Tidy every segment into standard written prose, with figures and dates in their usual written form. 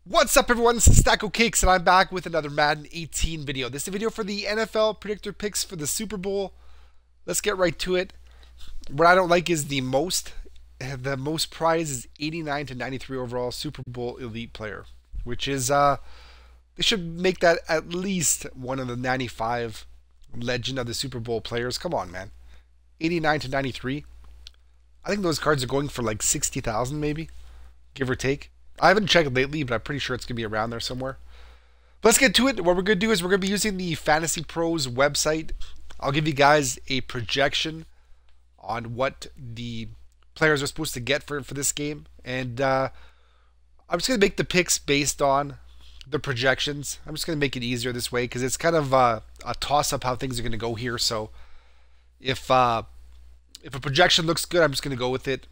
What's up, everyone? This is Stacko Cakes, and I'm back with another Madden 18 video. This is a video for the NFL Predictor picks for the Super Bowl. Let's get right to it. What I don't like is the most prize is 89 to 93 overall Super Bowl elite player, which is they should make that at least one of the 95 legend of the Super Bowl players. Come on, man. 89 to 93. I think those cards are going for like 60,000 maybe, give or take. I haven't checked lately, but I'm pretty sure it's going to be around there somewhere. But let's get to it. What we're going to do is we're going to be using the Fantasy Pros website. I'll give you guys a projection on what the players are supposed to get for this game. And I'm just going to make the picks based on the projections. I'm just going to make it easier this way because it's kind of a toss-up how things are going to go here. So if a projection looks good, I'm just going to go with it.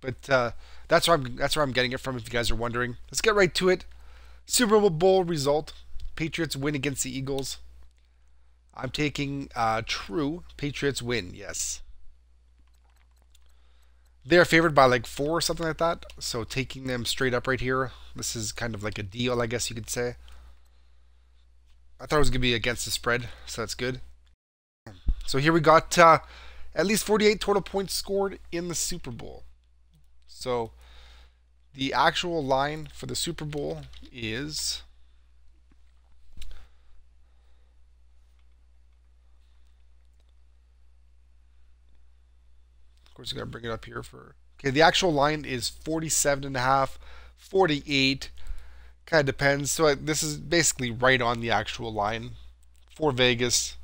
But that's where I'm getting it from, if you guys are wondering. Let's get right to it. Super Bowl result. Patriots win against the Eagles. I'm taking true. Patriots win, yes. They're favored by like 4 or something like that. So taking them straight up right here. This is kind of like a deal, I guess you could say. I thought it was going to be against the spread, so that's good. So here we got at least 48 total points scored in the Super Bowl. So the actual line for the Super Bowl is of course you gotta bring it up here for the actual line is 47.5, 48, kind of depends. So this is basically right on the actual line for Vegas.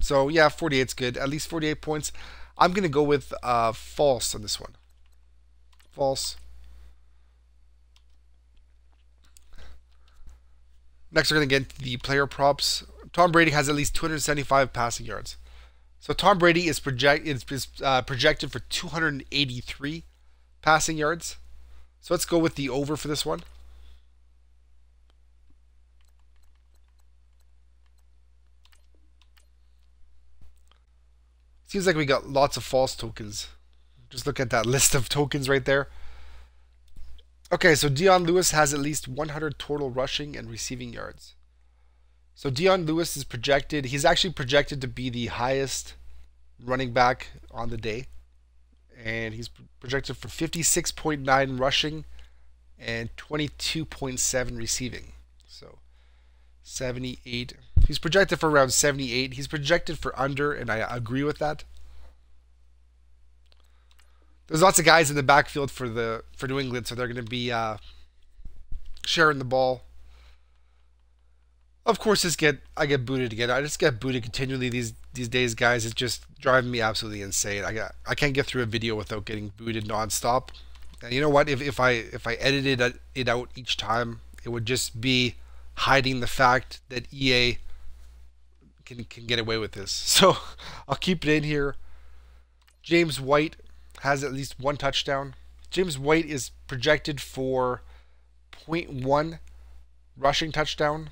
So yeah, 48's good, at least 48 points. I'm gonna go with false on this one. False. Next, we're going to get into the player props. Tom Brady has at least 275 passing yards. So Tom Brady is projected for 283 passing yards. So let's go with the over for this one. Seems like we got lots of false tokens. Just look at that list of tokens right there. Okay, so Dion Lewis has at least 100 total rushing and receiving yards. So Dion Lewis is projected, he's actually projected to be the highest running back on the day. And he's projected for 56.9 rushing and 22.7 receiving. So 78. He's projected for around 78. He's projected for under, and I agree with that. There's lots of guys in the backfield for New England, so they're going to be sharing the ball. Of course, I get booted again. I just get booted continually these days, guys. It's just driving me absolutely insane. I can't get through a video without getting booted nonstop. And you know what? If I edited it out each time, it would just be hiding the fact that EA can get away with this. So I'll keep it in here. James White has at least 1 touchdown. James White is projected for 0.1 rushing touchdown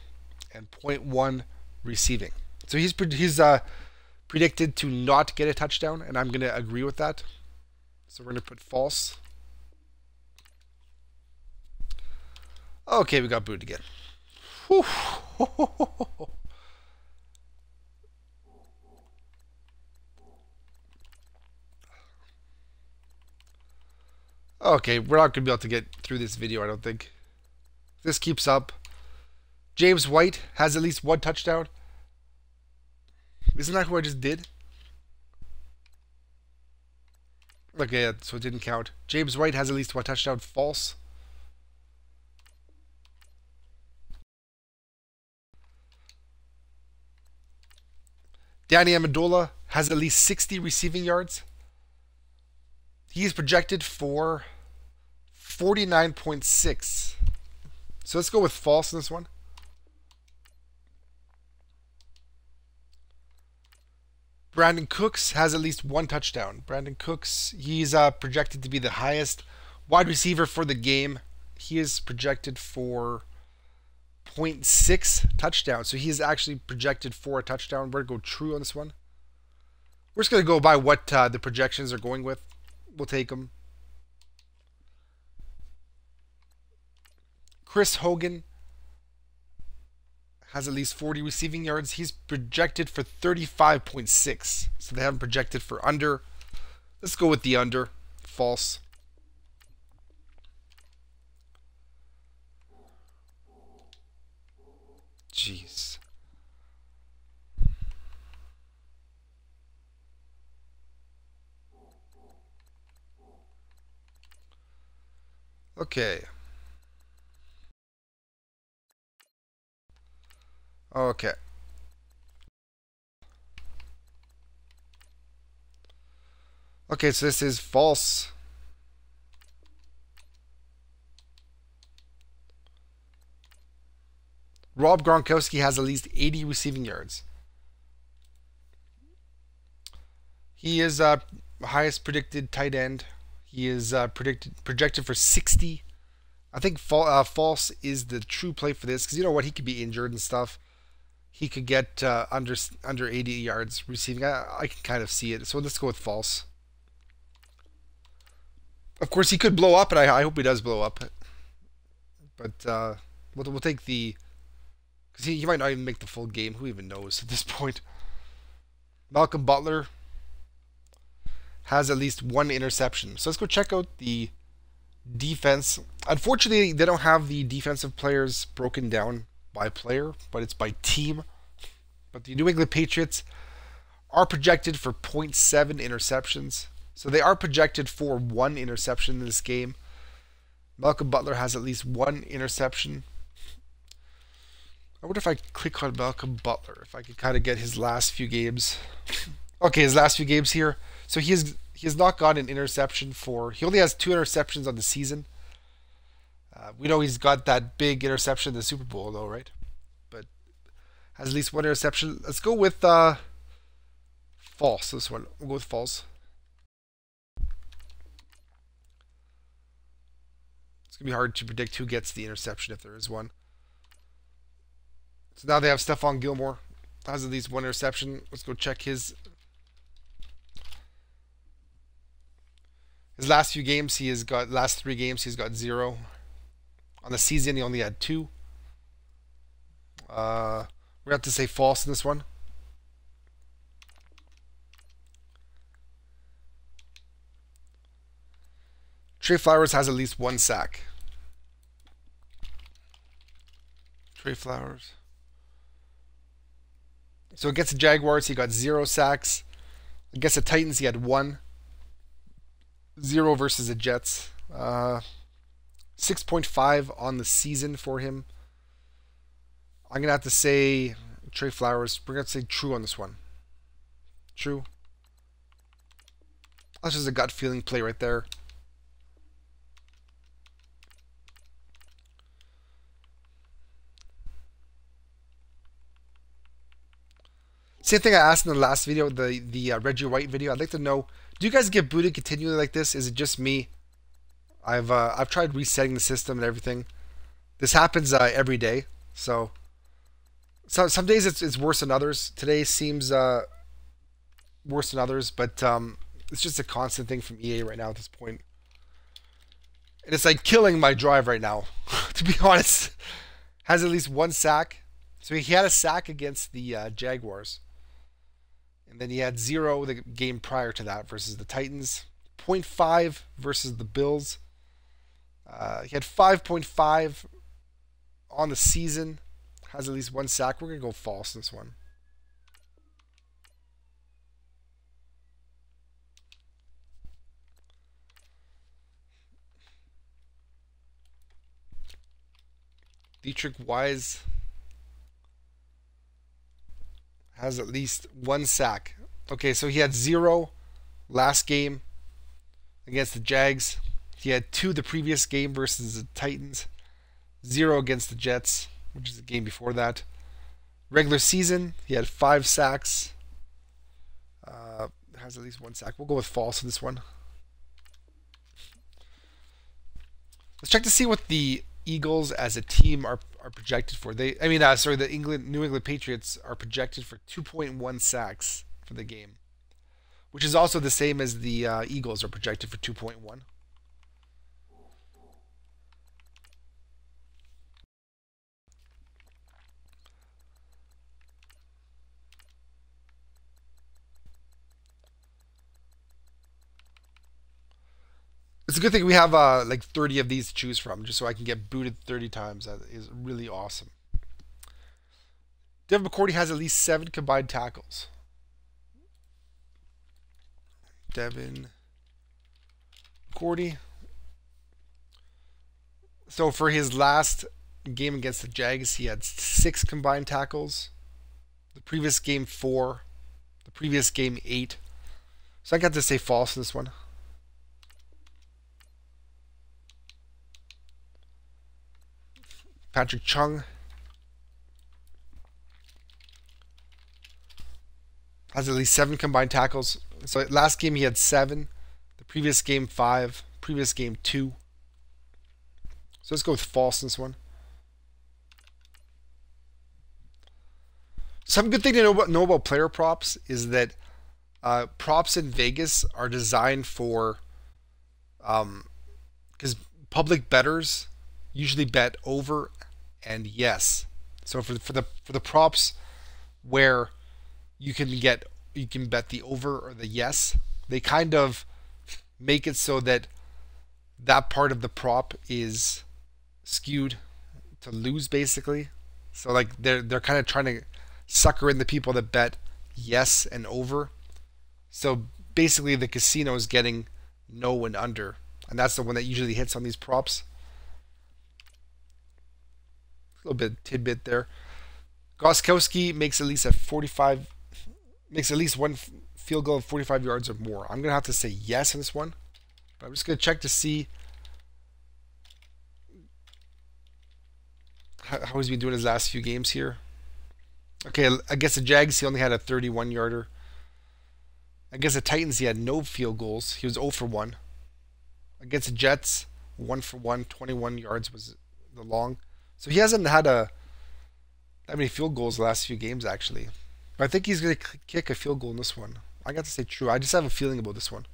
and 0.1 receiving. So he's predicted to not get a touchdown, and I'm going to agree with that. So we're going to put false. Okay, we got booted again. Whew. Okay, we're not going to be able to get through this video, I don't think. If this keeps up. James White has at least 1 touchdown. Isn't that who I just did? Okay, yeah, so it didn't count. James White has at least 1 touchdown. False. Danny Amendola has at least 60 receiving yards. He is projected for 49.6. So let's go with false in this one. Brandon Cooks has at least 1 touchdown. Brandon Cooks, he's projected to be the highest wide receiver for the game. He is projected for 0.6 touchdowns. So he is actually projected for a touchdown. We're going to go true on this one. We're just going to go by what the projections are going with. We'll take them. Chris Hogan has at least 40 receiving yards. He's projected for 35.6. So they haven't projected for under. Let's go with the under. False. Jeez. Okay. Okay. Okay, so this is false. Rob Gronkowski has at least 80 receiving yards. He is highest predicted tight end. He is projected for 60. I think false is the true play for this because you know what, he could be injured and stuff. He could get under 80 yards receiving. I can kind of see it. So let's go with false. Of course, he could blow up, and I hope he does blow up. But we'll take the... Because he might not even make the full game. Who even knows at this point? Malcolm Butler has at least 1 interception. So let's go check out the defense. Unfortunately, they don't have the defensive players broken down by player, but it's by team. But the New England Patriots are projected for 0.7 interceptions. So they are projected for 1 interception in this game. Malcolm Butler has at least 1 interception. I wonder if I click on Malcolm Butler, if I could kind of get his last few games. Okay, his last few games here. So he has not got an interception for... He only has 2 interceptions on the season. We know he's got that big interception in the Super Bowl, though, right? But has at least 1 interception. Let's go with false. This one. We'll go with false. It's going to be hard to predict who gets the interception if there is one. So now they have Stephon Gilmore. Has at least 1 interception. Let's go check his last few games. He has got last 3 games. He's got 0. On the season, he only had 2. We have to say false in this one. Trey Flowers has at least 1 sack. Trey Flowers. So against the Jaguars, he got 0 sacks. Against the Titans, he had 1. 0 versus the Jets. 6.5 on the season for him. I'm going to have to say Trey Flowers. We're going to say true on this one. True. That's just a gut feeling play right there. Same thing I asked in the last video, the Reggie White video. I'd like to know, do you guys get booted continually like this? Is it just me? I've tried resetting the system and everything. This happens every day. So some days it's worse than others. Today seems worse than others, but it's just a constant thing from EA right now at this point. And it's like killing my drive right now, to be honest. Has at least 1 sack. So he had a sack against the Jaguars. And then he had 0 the game prior to that versus the Titans. 0.5 versus the Bills. He had 5.5 on the season. Has at least 1 sack. We're going to go false in this one. Dietrich Wise has at least 1 sack. Okay, so he had 0 last game against the Jags. He had 2 the previous game versus the Titans. 0 against the Jets, which is the game before that. Regular season, he had 5 sacks. Has at least 1 sack. We'll go with false in this one. Let's check to see what the Eagles as a team are projected for. The New England Patriots are projected for 2.1 sacks for the game, which is also the same as the Eagles are projected for 2.1. It's a good thing we have like 30 of these to choose from, just so I can get booted 30 times. That is really awesome. Devin McCourty has at least 7 combined tackles. Devin McCourty. So for his last game against the Jags, he had 6 combined tackles. The previous game 4. The previous game 8. So I got to say false in this one. Patrick Chung has at least 7 combined tackles. So last game he had 7. The previous game 5. Previous game 2. So let's go with false in this one. Some good thing to know about player props is that props in Vegas are designed for, because public bettors usually bet over and yes. So for the props where you can bet the over or the yes, they kind of make it so that that part of the prop is skewed to lose basically. So like they're kind of trying to sucker in the people that bet yes and over. So basically the casino is getting no and under, and that's the one that usually hits on these props. A little bit tidbit there. Gostkowski makes at least one field goal of 45 yards or more. I'm gonna have to say yes on this one, but I'm just gonna check to see how he's been doing his last few games here. Okay, against the Jags, he only had a 31-yarder. Against the Titans, he had no field goals. He was 0 for 1. Against the Jets, 1 for 1, 21 yards was the long. So he hasn't had that many field goals the last few games, actually. But I think he's going to kick a field goal in this one. I got to say true. I just have a feeling about this one.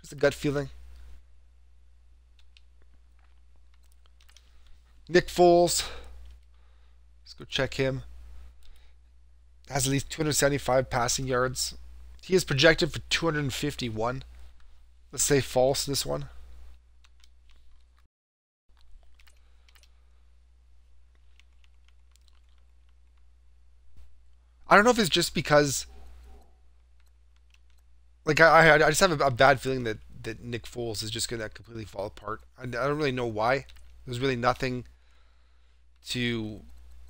Just a gut feeling. Nick Foles. Let's go check him. Has at least 275 passing yards. He is projected for 251. Let's say false in this one. I don't know if it's just because, like, I just have a bad feeling that Nick Foles is just going to completely fall apart. I don't really know why. There's really nothing to,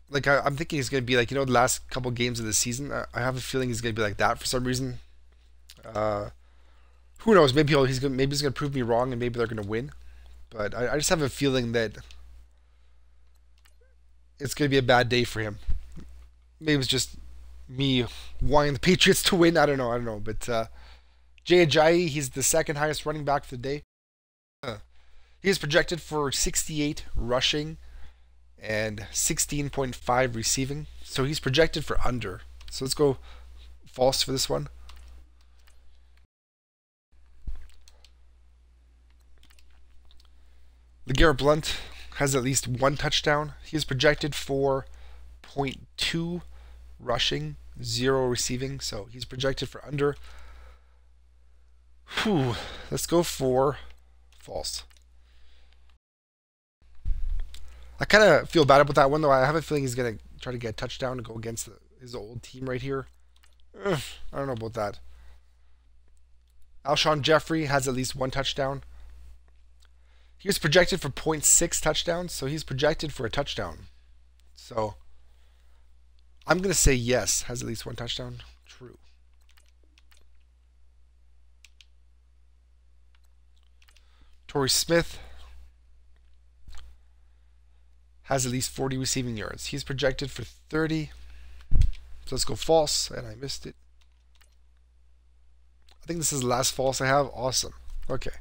like, I'm thinking he's going to be like, the last couple games of the season. I have a feeling he's going to be like that for some reason. Who knows? Maybe he's going to prove me wrong, and maybe they're going to win. But I just have a feeling that it's going to be a bad day for him. Maybe it's just me wanting the Patriots to win. I don't know. But Jay Ajayi, he's the second highest running back for the day. He is projected for 68 rushing and 16.5 receiving. So he's projected for under. So let's go false for this one. LeGarrette Blount has at least 1 touchdown. He is projected for 0.2 rushing, 0 receiving. So he's projected for under. Whew. Let's go for false. I kind of feel bad about that one, though. I have a feeling he's going to try to get a touchdown and go against his old team right here. I don't know about that. Alshon Jeffrey has at least 1 touchdown. He was projected for 0.6 touchdowns, so he's projected for a touchdown. So I'm going to say yes, has at least 1 touchdown. True. Torrey Smith has at least 40 receiving yards. He's projected for 30. So let's go false, and I missed it. I think this is the last false I have. Awesome. Okay.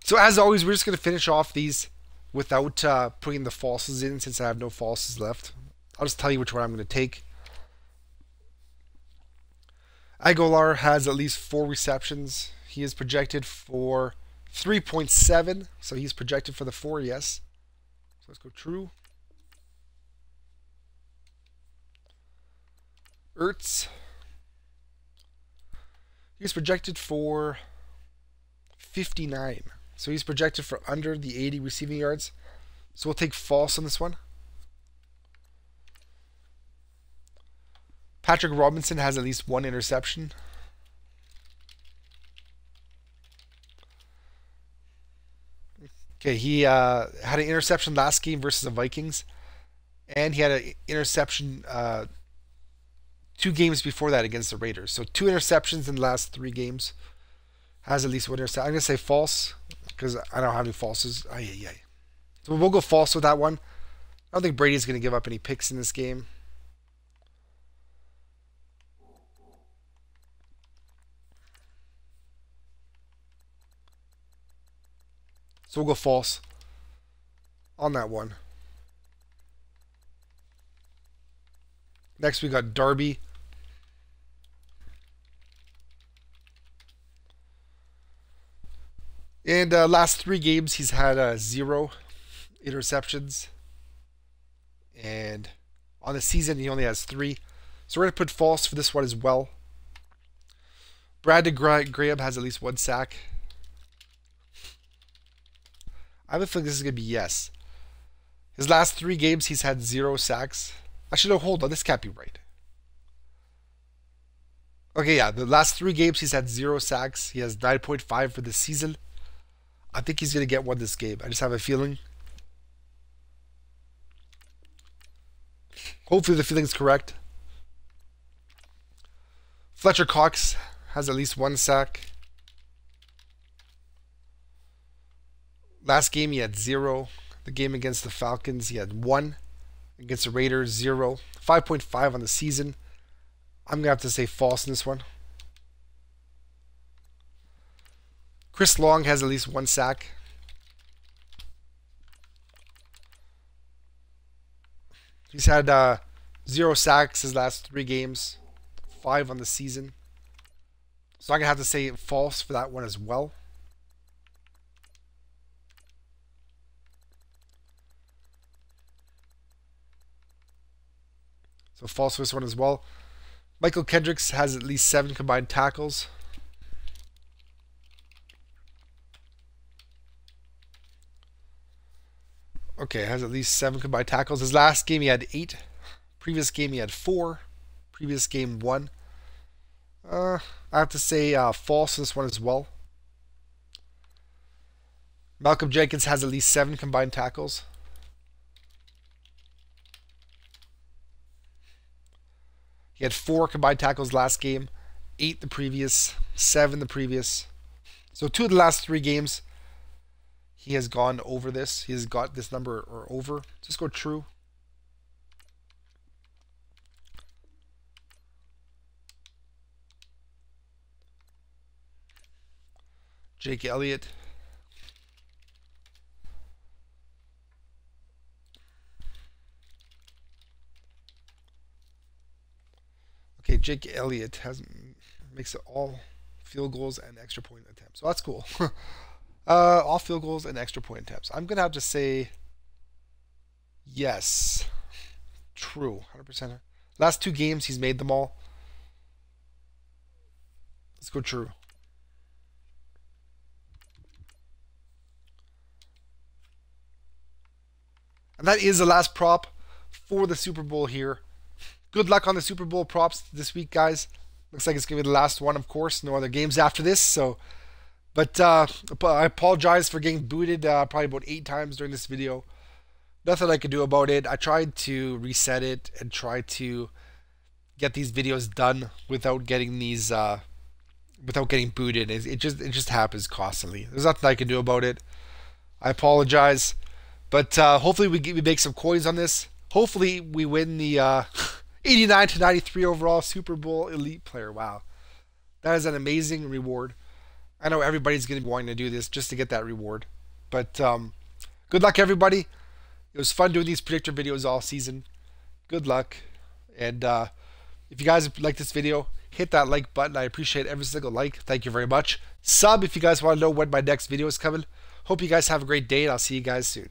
So as always, we're just going to finish off these without putting the falses in, since I have no falses left. I'll just tell you which one I'm going to take. Aguilar has at least 4 receptions. He is projected for 3.7. So he's projected for the 4, yes. So let's go true. Ertz. He's projected for 59. So he's projected for under the 80 receiving yards. So we'll take false on this one. Patrick Robinson has at least one interception. Okay, he had an interception last game versus the Vikings. And he had an interception 2 games before that against the Raiders. So 2 interceptions in the last 3 games. Has at least one interception. I'm going to say false because I don't have any falses. So we'll go false with that one. I don't think Brady's going to give up any picks in this game. So we'll go false on that one. Next we got Darby. And last 3 games he's had 0 interceptions. And on the season he only has 3. So we're going to put false for this one as well. Brandon Graham has at least 1 sack. I have a feeling this is going to be yes. His last 3 games he's had 0 sacks. Actually, no, hold on. This can't be right. Okay, yeah. The last 3 games he's had 0 sacks. He has 9.5 for this season. I think he's going to get one this game. I just have a feeling. Hopefully the feeling's correct. Fletcher Cox has at least 1 sack. Last game he had 0. The game against the Falcons he had 1. Against the Raiders 0. 5.5 on the season. I'm going to have to say false in this one. Chris Long has at least 1 sack. He's had 0 sacks his last 3 games. 5 on the season. So I'm going to have to say false for that one as well. So false for this one as well. Michael Kendricks has at least 7 combined tackles. Okay, has at least 7 combined tackles. His last game he had 8. Previous game he had 4. Previous game 1. I have to say false for this one as well. Malcolm Jenkins has at least 7 combined tackles. He had 4 combined tackles last game, 8 the previous, 7 the previous. So 2 of the last 3 games, he has gone over this. He has got this number or over. Just go true. Jake Elliott. Okay, Jake Elliott makes it all field goals and extra point attempts. So that's cool. All field goals and extra point attempts. I'm going to have to say yes. True. 100%. Last 2 games, he's made them all. Let's go true. And that is the last prop for the Super Bowl here. Good luck on the Super Bowl props this week, guys. Looks like it's going to be the last one, of course. No other games after this. So, but I apologize for getting booted probably about 8 times during this video. Nothing I could do about it. I tried to reset it and try to get these videos done without getting these without getting booted. It just happens constantly. There's nothing I can do about it. I apologize. But hopefully we make some coins on this. Hopefully we win the 89 to 93 overall Super Bowl Elite Player. Wow. That is an amazing reward. I know everybody's going to be wanting to do this just to get that reward. But good luck, everybody. It was fun doing these predictor videos all season. Good luck. And if you guys like this video, hit that like button. I appreciate every single like. Thank you very much. Sub if you guys want to know when my next video is coming. Hope you guys have a great day, and I'll see you guys soon.